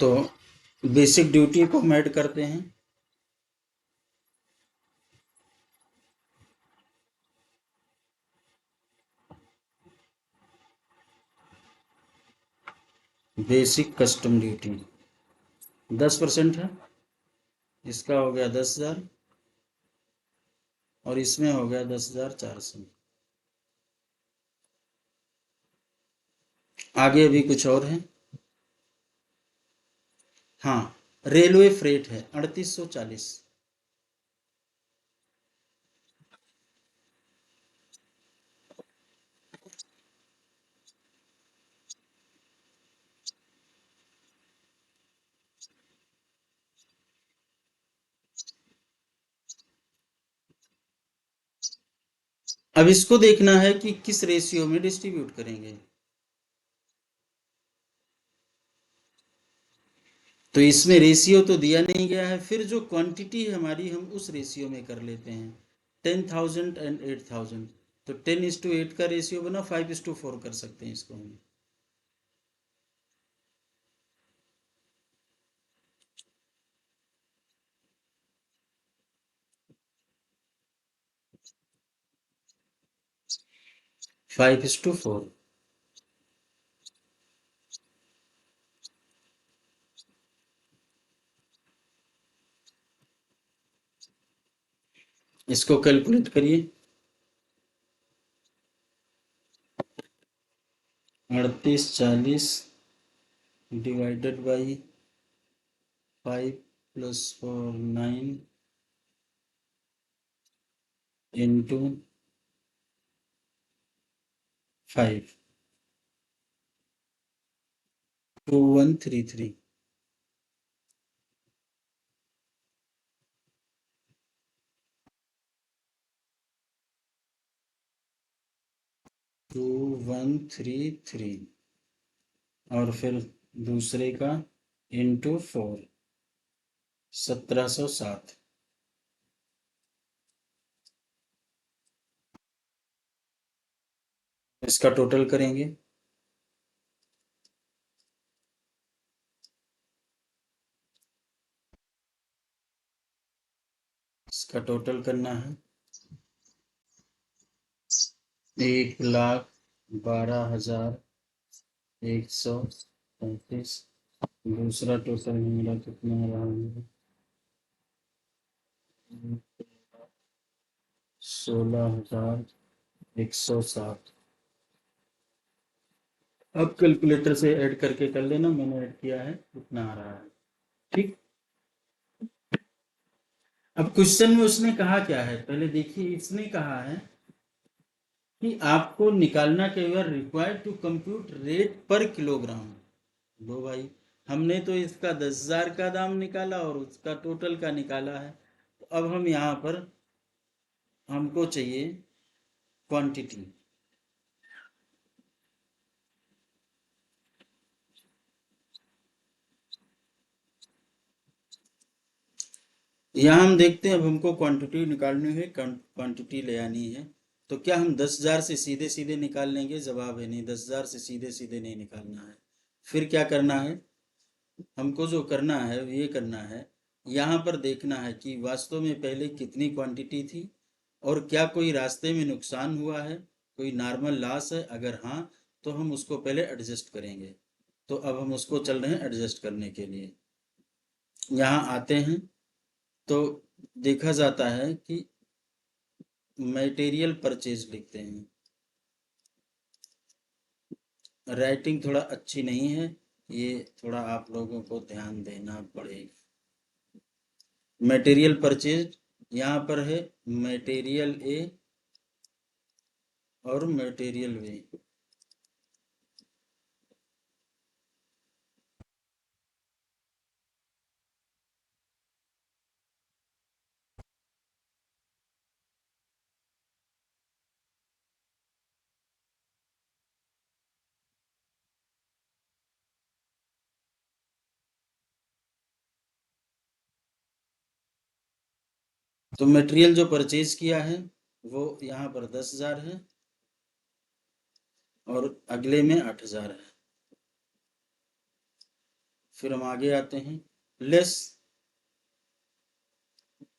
तो बेसिक ड्यूटी को हम ऐड करते हैं। बेसिक कस्टम ड्यूटी 10% है, इसका हो गया 10,000 और इसमें हो गया 10,400। आगे भी कुछ और है। हाँ, रेलवे फ्रेट है 3840। अब इसको देखना है कि किस रेशियो में डिस्ट्रीब्यूट करेंगे। तो इसमें रेशियो तो दिया नहीं गया है, फिर जो क्वांटिटी है हमारी हम उस रेशियो में कर लेते हैं। 10,000 एंड 8,000, तो 10:8 का रेशियो बना, 5:4 कर सकते हैं इसको हम। 5:4। इसको कैलकुलेट करिए। 3840 डिवाइडेड बाई 5 + 4 9 इंटू 5 2133। 2133 और फिर दूसरे का इंटू 4 1707। इसका टोटल करेंगे। इसका टोटल करना है 1,12,135। दूसरा टोटल मेरा कितना रहा है, 16,160। अब कैलकुलेटर से ऐड करके कर लेना, मैंने ऐड किया है, उतना आ रहा है। ठीक। अब क्वेश्चन में उसने कहा क्या है, पहले देखिए। इसने कहा है कि आपको निकालना केवल रिक्वायर्ड टू कंप्यूट रेट पर किलोग्राम। लो भाई, हमने तो इसका 10,000 का दाम निकाला और उसका टोटल का निकाला है। तो अब हम यहाँ पर हमको चाहिए क्वांटिटी। यहाँ हम देखते हैं, अब हमको क्वांटिटी निकालनी है, क्वांटिटी ले आनी है। तो क्या हम 10,000 से सीधे सीधे निकाल लेंगे? जवाब है नहीं, 10,000 से सीधे सीधे नहीं निकालना है। फिर क्या करना है? हमको जो करना है ये करना है, यहाँ पर देखना है कि वास्तव में पहले कितनी क्वांटिटी थी और क्या कोई रास्ते में नुकसान हुआ है, कोई नॉर्मल लॉस है। अगर हाँ, तो हम उसको पहले एडजस्ट करेंगे। तो अब हम उसको चल रहे हैं एडजस्ट करने के लिए। यहाँ आते हैं तो देखा जाता है कि मटेरियल परचेज लिखते हैं। राइटिंग थोड़ा अच्छी नहीं है, ये थोड़ा आप लोगों को ध्यान देना पड़ेगा। मटेरियल परचेज यहाँ पर है मटेरियल ए और मटेरियल बी। तो मटेरियल जो परचेज किया है वो यहाँ पर 10,000 है और अगले में 8,000 है। फिर हम आगे आते हैं, लेस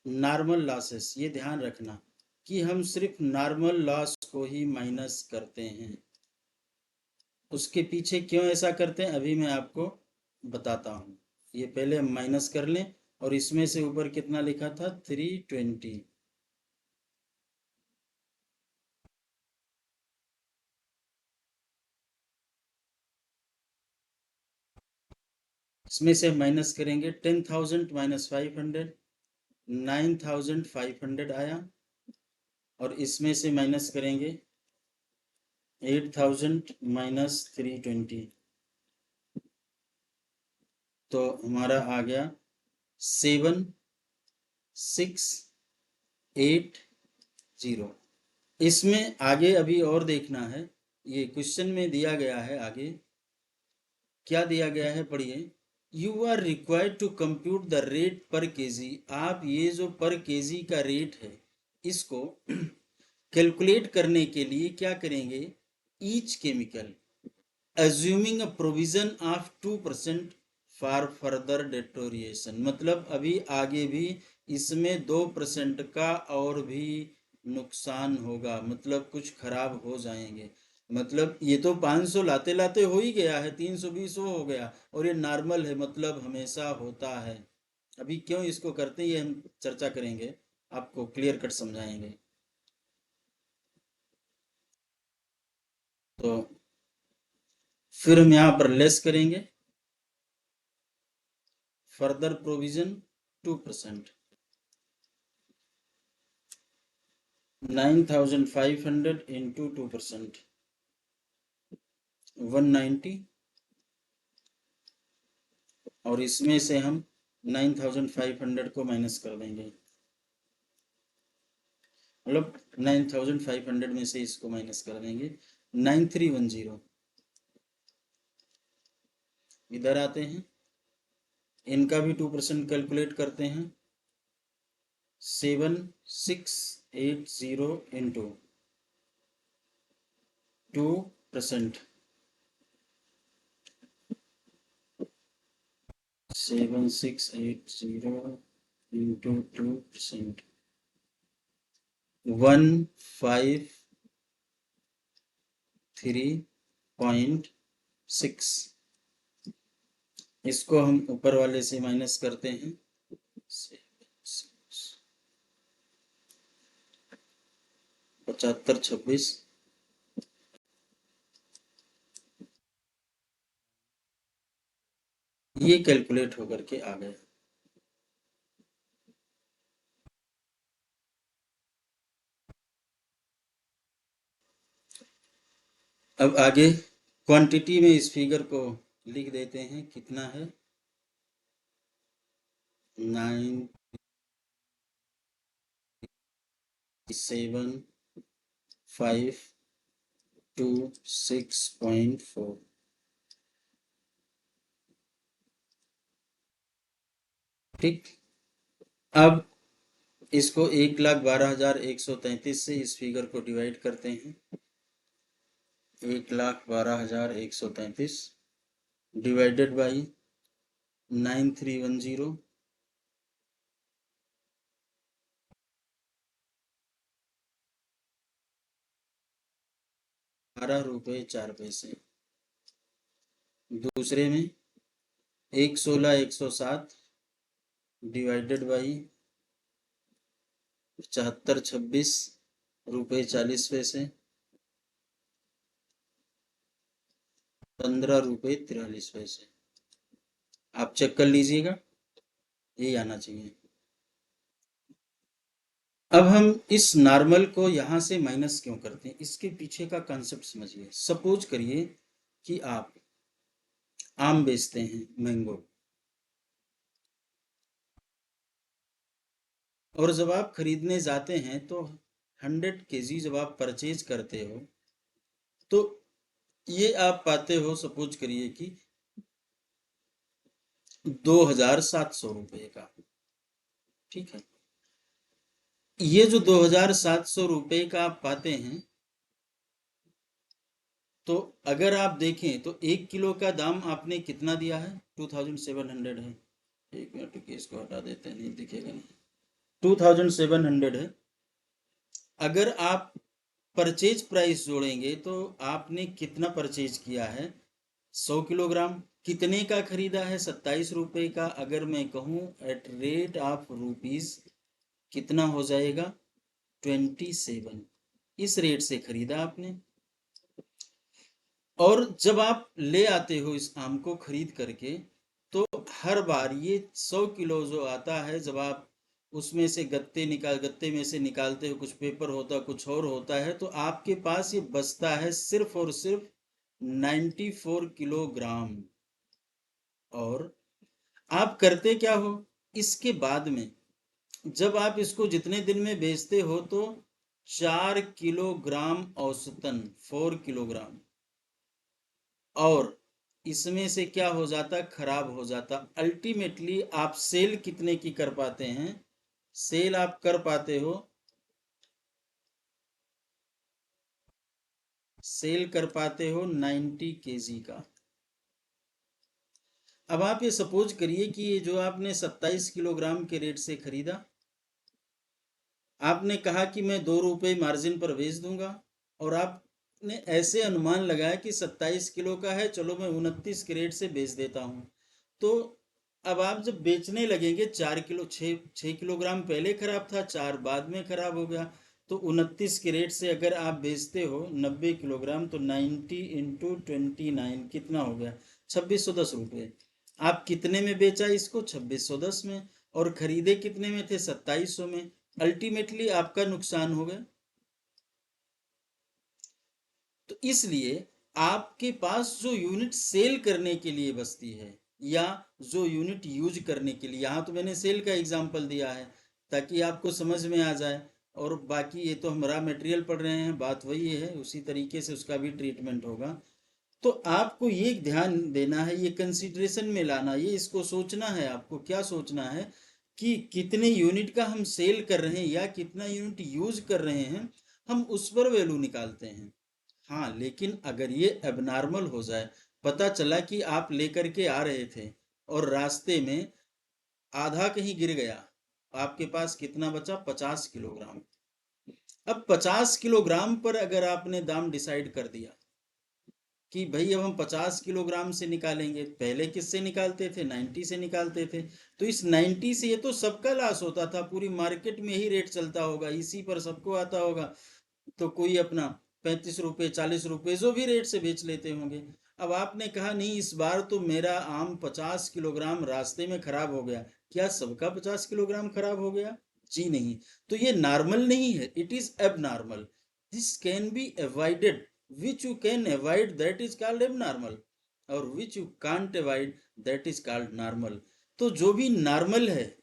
नॉर्मल लॉसेस। ये ध्यान रखना कि हम सिर्फ नॉर्मल लॉस को ही माइनस करते हैं। उसके पीछे क्यों ऐसा करते हैं अभी मैं आपको बताता हूँ। ये पहले हम माइनस कर लें, और इसमें से ऊपर कितना लिखा था? 320। इसमें से माइनस करेंगे 10,000 माइनस 500, 9,500 आया। और इसमें से माइनस करेंगे 8,000 माइनस 320, तो हमारा आ गया 7,680। इसमें आगे अभी और देखना है, ये क्वेश्चन में दिया गया है। आगे क्या दिया गया है पढ़िए। You are required to compute the rate per kg. आप ये जो पर केजी का रेट है इसको कैलकुलेट करने के लिए क्या करेंगे? Each chemical assuming a provision of 2% for further deterioration. मतलब अभी आगे भी इसमें 2% का और भी नुकसान होगा, मतलब कुछ खराब हो जाएंगे। मतलब ये तो 500 लाते लाते हो ही गया है, 320 वो हो गया, और ये नॉर्मल है, मतलब हमेशा होता है। अभी क्यों इसको करते हैं ये हम चर्चा करेंगे, आपको क्लियर कट समझाएंगे। तो फिर हम यहाँ पर लेस करेंगे फर्दर प्रोविजन 2%। 9,500 इंटू 2%, 190। और इसमें से हम 9,500 को माइनस कर देंगे, मतलब 9,500 में से इसको माइनस कर देंगे। 9,310। इधर आते हैं, इनका भी 2% कैलकुलेट करते हैं। 7,680 इंटू 2%, 7,680 इंटू 2%, 153.6। इसको हम ऊपर वाले से माइनस करते हैं। 7526। ये कैलकुलेट होकर के आ गया। अब आगे क्वांटिटी में इस फिगर को लिख देते हैं, कितना है? 9 752 6.4। ठीक। अब इसको 1,12,133 से इस फिगर को डिवाइड करते हैं। 1,12,133 डिवाइडेड बाई 9310, 12 रुपये 4 पैसे। दूसरे में 1,16,107 डिवाइडेड बाई 7526 रुपये 40 पैसे, 15 रुपये 43 पैसे। आप चेक कर लीजिएगा, यही आना चाहिए। अब हम इस नॉर्मल को यहां से माइनस क्यों करते हैं, इसके पीछे का कॉन्सेप्ट समझिए। सपोज करिए कि आप आम बेचते हैं, मैंगो, और जब आप खरीदने जाते हैं तो 100 केजी जब आप परचेज करते हो तो ये आप पाते हो, सपोज करिए कि 2,700 रुपये का। ठीक है, ये जो 2,700 रुपये का आप पाते हैं, तो अगर आप देखें तो 1 किलो का दाम आपने कितना दिया है, 2,700 है। एक मिनट रुकिए, इसको हटा देते हैं, नहीं दिखेगा नहीं। 2,700 है। अगर आप परचेज प्राइस जोड़ेंगे तो आपने कितना परचेज किया है, 100 किलोग्राम। कितने का खरीदा है, 27 रुपये का। अगर मैं कहूँ एट रेट ऑफ रुपीज, कितना हो जाएगा, 27। इस रेट से खरीदा आपने। और जब आप ले आते हो इस आम को खरीद करके, तो हर बार ये 100 किलो जो आता है, जब आप उसमें से गत्ते में से निकालते हो, कुछ पेपर होता, कुछ और होता है, तो आपके पास ये बचता है सिर्फ और सिर्फ 94 किलोग्राम। और आप करते क्या हो, इसके बाद में जब आप इसको जितने दिन में बेचते हो तो 4 किलोग्राम औसतन, 4 किलोग्राम, और इसमें से क्या हो जाता, खराब हो जाता। अल्टीमेटली आप सेल कितने की कर पाते हैं, सेल आप कर पाते हो, सेल कर पाते हो 90 केजी का। अब आप ये सपोज करिए कि ये जो आपने 27 किलोग्राम के रेट से खरीदा, आपने कहा कि मैं 2 रुपये मार्जिन पर बेच दूंगा, और आपने ऐसे अनुमान लगाया कि 27 किलो का है, चलो मैं 29 के रेट से बेच देता हूं। तो अब आप जब बेचने लगेंगे, 4 किलो, 6 किलोग्राम पहले खराब था, 4 बाद में खराब हो गया, तो 29 के रेट से अगर आप बेचते हो 90 किलोग्राम, तो 90 इंटू 29 कितना हो गया, 2610 रुपये। आप कितने में बेचा इसको, 2610 में, और खरीदे कितने में थे, 2700 में। अल्टीमेटली आपका नुकसान हो गया। तो इसलिए आपके पास जो यूनिट सेल करने के लिए बचती है, या जो यूनिट यूज करने के लिए, यहाँ तो मैंने सेल का एग्जांपल दिया है ताकि आपको समझ में आ जाए, और बाकी ये तो हम रॉ मटेरियल पढ़ रहे हैं, बात वही है, उसी तरीके से उसका भी ट्रीटमेंट होगा। तो आपको ये ध्यान देना है, ये कंसीडरेशन में लाना, ये इसको सोचना है। आपको क्या सोचना है कि कितने यूनिट का हम सेल कर रहे हैं या कितना यूनिट यूज कर रहे हैं, हम उस पर वैल्यू निकालते हैं। हाँ, लेकिन अगर ये एबनॉर्मल हो जाए, पता चला कि आप लेकर के आ रहे थे और रास्ते में आधा कहीं गिर गया, आपके पास कितना बचा, 50 किलोग्राम। अब 50 किलोग्राम पर अगर आपने दाम डिसाइड कर दिया कि भाई अब हम 50 किलोग्राम से निकालेंगे, पहले किससे निकालते थे, 90 से निकालते थे, तो इस 90 से ये तो सबका लॉस होता था, पूरी मार्केट में यही रेट चलता होगा, इसी पर सबको आता होगा, तो कोई अपना 35 रुपये 40 रुपये जो भी रेट से बेच लेते होंगे। अब आपने कहा नहीं, इस बार तो मेरा आम 50 किलोग्राम रास्ते में खराब हो गया, क्या सबका 50 किलोग्राम खराब हो गया, जी नहीं। तो ये नॉर्मल नहीं है, it is abnormal. This can be avoided, which you can avoid, that is called abnormal, और which you can't avoid, that is called normal। तो जो भी नॉर्मल है,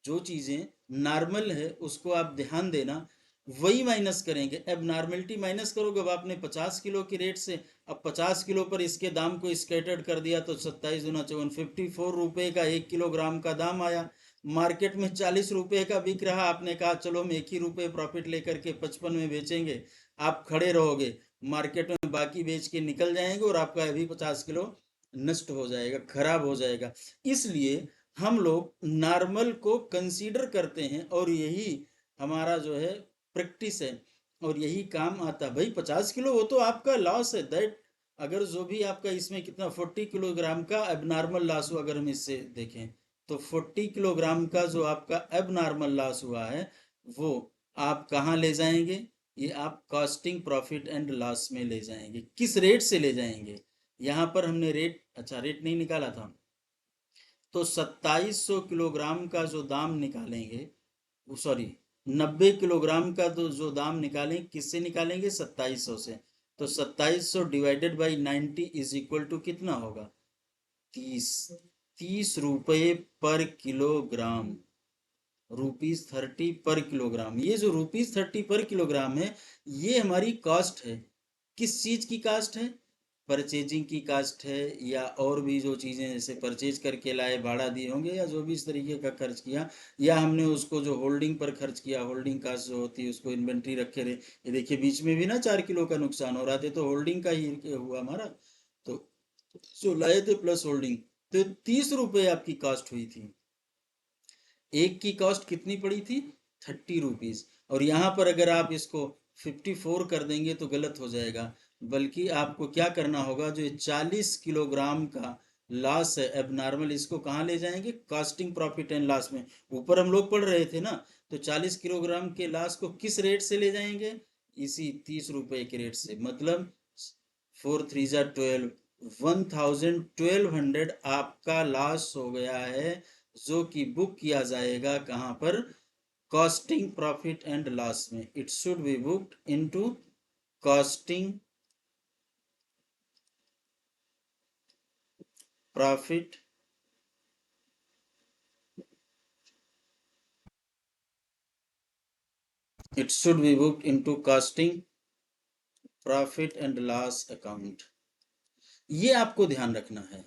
जो चीजें नॉर्मल है, उसको आप ध्यान देना। वही माइनस करेंगे। एबनॉर्मलिटी माइनस करोगे, अब आपने 50 किलो की रेट से अब 50 किलो पर इसके दाम को स्कैटर्ड कर दिया तो 27 गुना 54 54 रुपए का 1 किलोग्राम का दाम आया। मार्केट में 40 रुपए का बिक रहा, आपने कहा चलो हम 1 ही रुपए प्रॉफिट लेकर के 55 में बेचेंगे। आप खड़े रहोगे, मार्केट में बाकी बेच के निकल जाएंगे और आपका अभी 50 किलो नष्ट हो जाएगा, खराब हो जाएगा। इसलिए हम लोग नॉर्मल को कंसीडर करते हैं और यही हमारा जो है प्रैक्टिस है और यही काम आता है। भाई 50 किलो वो तो आपका लॉस है, दैट अगर जो भी आपका इसमें कितना 40 किलोग्राम का एबनॉर्मल लॉस हुआ, अगर हम इससे देखें तो 40 किलोग्राम का जो आपका एबनॉर्मल लॉस हुआ है वो आप कहाँ ले जाएंगे? ये आप कॉस्टिंग प्रॉफिट एंड लॉस में ले जाएंगे। किस रेट से ले जाएंगे? यहाँ पर हमने रेट, अच्छा रेट नहीं निकाला था, तो 2700 किलोग्राम का जो दाम निकालेंगे, सॉरी 90 किलोग्राम का तो जो दाम निकालेंगे किससे निकालेंगे? 2700 से। तो 2700 divided by 90 is equal to कितना होगा? 30। 30 रुपये पर किलोग्राम, ₹30 पर किलोग्राम। ये जो ₹30 पर किलोग्राम है, ये हमारी कॉस्ट है। किस चीज की कॉस्ट है? परचेजिंग की कास्ट है, या और भी जो चीज़ें जैसे परचेज करके लाए, भाड़ा दिए होंगे, या जो भी इस तरीके का खर्च किया, या हमने उसको जो होल्डिंग पर खर्च किया, होल्डिंग कास्ट जो होती है उसको इन्वेंट्री रखे रहे। ये देखिए बीच में भी ना 4 किलो का नुकसान हो रहा था, तो होल्डिंग का ही हुआ हमारा। तो जो लाए थे प्लस होल्डिंग, तो 30 रुपये आपकी कॉस्ट हुई थी। एक की कॉस्ट कितनी पड़ी थी? 30 रुपीज। और यहाँ पर अगर आप इसको 54 कर देंगे तो गलत हो जाएगा, बल्कि आपको क्या करना होगा, जो 40 किलोग्राम का लॉस है एबनॉर्मल, इसको कहाँ ले जाएंगे? कॉस्टिंग प्रॉफिट एंड लॉस में। ऊपर हम लोग पढ़ रहे थे ना, तो 40 किलोग्राम के लॉस को किस रेट से ले जाएंगे? इसी 30 रुपए के रेट से। मतलब 4 3 12, 1200 आपका लॉस हो गया है, जो कि बुक किया जाएगा कहाँ पर? कॉस्टिंग प्रॉफिट एंड लॉस में। It should be booked into costing profit it should be booked into costing profit and loss account. ये आपको ध्यान रखना है।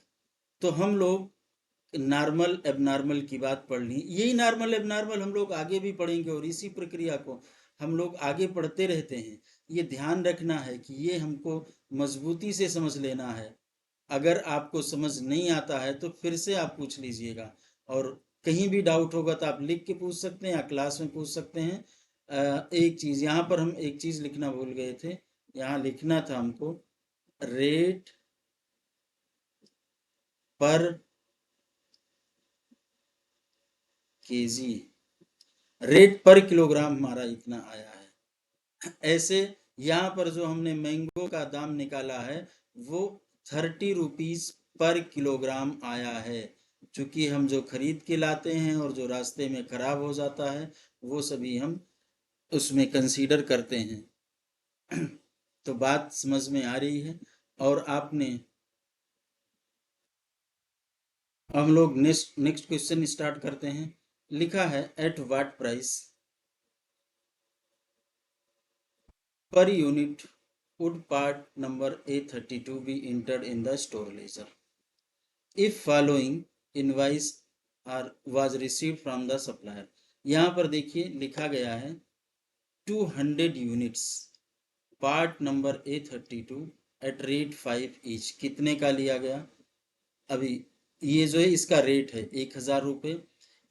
तो हम लोग नॉर्मल एबनॉर्मल की बात पढ़ ली, यही नॉर्मल एबनॉर्मल हम लोग आगे भी पढ़ेंगे और इसी प्रक्रिया को हम लोग आगे पढ़ते रहते हैं। ये ध्यान रखना है कि ये हमको मजबूती से समझ लेना है। अगर आपको समझ नहीं आता है तो फिर से आप पूछ लीजिएगा, और कहीं भी डाउट होगा तो आप लिख के पूछ सकते हैं या क्लास में पूछ सकते हैं। एक चीज़ यहाँ पर हम एक चीज़ लिखना भूल गए थे, यहाँ लिखना था हमको रेट पर केजी, रेट पर किलोग्राम हमारा इतना आया है। ऐसे यहाँ पर जो हमने मैंगो का दाम निकाला है वो 30 रुपीज पर किलोग्राम आया है। चूंकि हम जो खरीद के लाते हैं और जो रास्ते में खराब हो जाता है वो सभी हम उसमें कंसीडर करते हैं। तो बात समझ में आ रही है। और आपने, हम लोग नेक्स्ट नेक्स्ट क्वेश्चन स्टार्ट करते हैं। लिखा है at what price per unit would part number A32 be entered in the store ledger if following invoice are was received from the supplier। यहाँ पर देखिए लिखा गया है 200 units part number A32 at rate 5 each. कितने का लिया गया? अभी ये जो है इसका रेट है 1000 रुपये,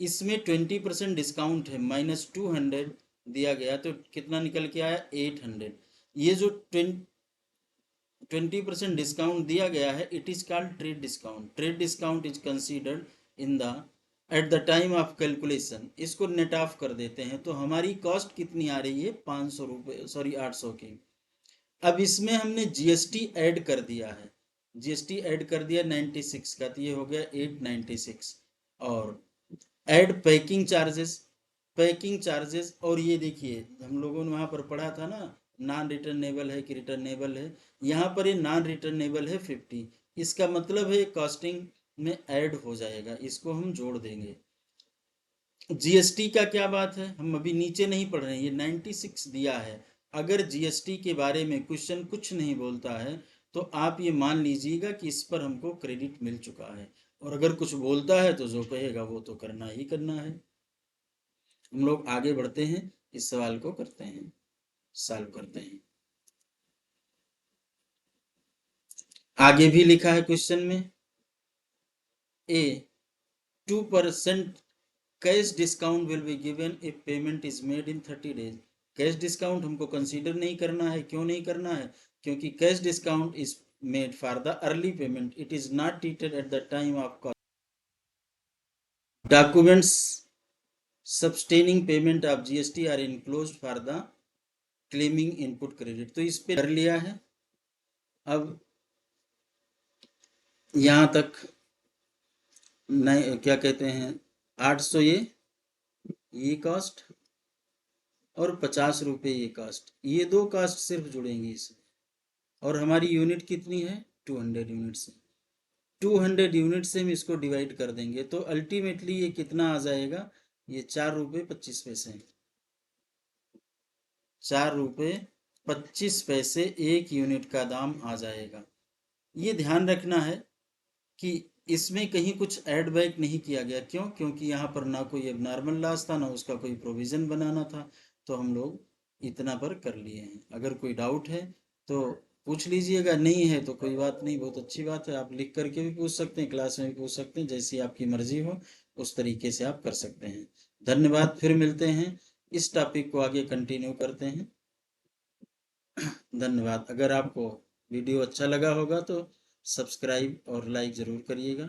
इसमें 20% डिस्काउंट है, -200 दिया गया, तो कितना निकल के आया? 800। ये जो 20% डिस्काउंट दिया गया है, it is called trade discount. Trade discount is considered in the eight the time of calculation. इसको नेट ऑफ कर देते हैं तो हमारी कॉस्ट कितनी आ रही है? 500 रुपये, सॉरी 800 की। अब इसमें हमने जीएसटी ऐड कर दिया है, जीएसटी ऐड कर दिया 96 का, तो ये हो गया 896। और add packing charges, packing charges, और ये देखिए हम लोगों ने वहाँ पर पढ़ा था ना, नॉन रिटर्नेबल है कि रिटर्नेबल है। यहाँ पर ये नॉन रिटर्नेबल है 50, इसका मतलब है कॉस्टिंग में ऐड हो जाएगा, इसको हम जोड़ देंगे। जीएसटी का क्या बात है, हम अभी नीचे नहीं पढ़ रहे हैं, ये 96 दिया है। अगर जीएसटी के बारे में क्वेश्चन कुछ नहीं बोलता है तो आप ये मान लीजिएगा कि इस पर हमको क्रेडिट मिल चुका है, और अगर कुछ बोलता है तो जो कहेगा वो तो करना ही करना है। हम लोग आगे बढ़ते हैं, इस सवाल को करते हैं, सॉल्व करते हैं। आगे भी लिखा है क्वेश्चन में, a 2% cash discount will be given if payment is made in 30 days. Cash discount हमको कंसीडर नहीं करना है, क्यों नहीं करना है? क्योंकि cash discount is made for the early payment, it is not treated at the time of cost. Documents substantiating payment of GST are enclosed for the claiming input credit. तो इस पे कर लिया है। अब यहां तक नहीं, क्या कहते हैं, 800 ये कॉस्ट और 50 रुपये ये कास्ट, ये दो कास्ट सिर्फ जुड़ेंगी इसमें। और हमारी यूनिट कितनी है? 200 यूनिट से। 200 यूनिट से हम इसको डिवाइड कर देंगे तो अल्टीमेटली ये कितना आ जाएगा? ये 4 रुपये 25 पैसे। 4 रुपये 25 पैसे एक यूनिट का दाम आ जाएगा। ये ध्यान रखना है कि इसमें कहीं कुछ ऐड बैक नहीं किया गया। क्यों? क्योंकि यहाँ पर ना कोई एबनॉर्मल लॉस था, ना उसका कोई प्रोविजन बनाना था, तो हम लोग इतना पर कर लिए हैं। अगर कोई डाउट है तो पूछ लीजिएगा, नहीं है तो कोई बात नहीं, बहुत अच्छी बात है। आप लिख करके भी पूछ सकते हैं, क्लास में भी पूछ सकते हैं, जैसी आपकी मर्जी हो उस तरीके से आप कर सकते हैं। धन्यवाद, फिर मिलते हैं, इस टॉपिक को आगे कंटिन्यू करते हैं। धन्यवाद। अगर आपको वीडियो अच्छा लगा होगा तो सब्सक्राइब और लाइक ज़रूर करिएगा।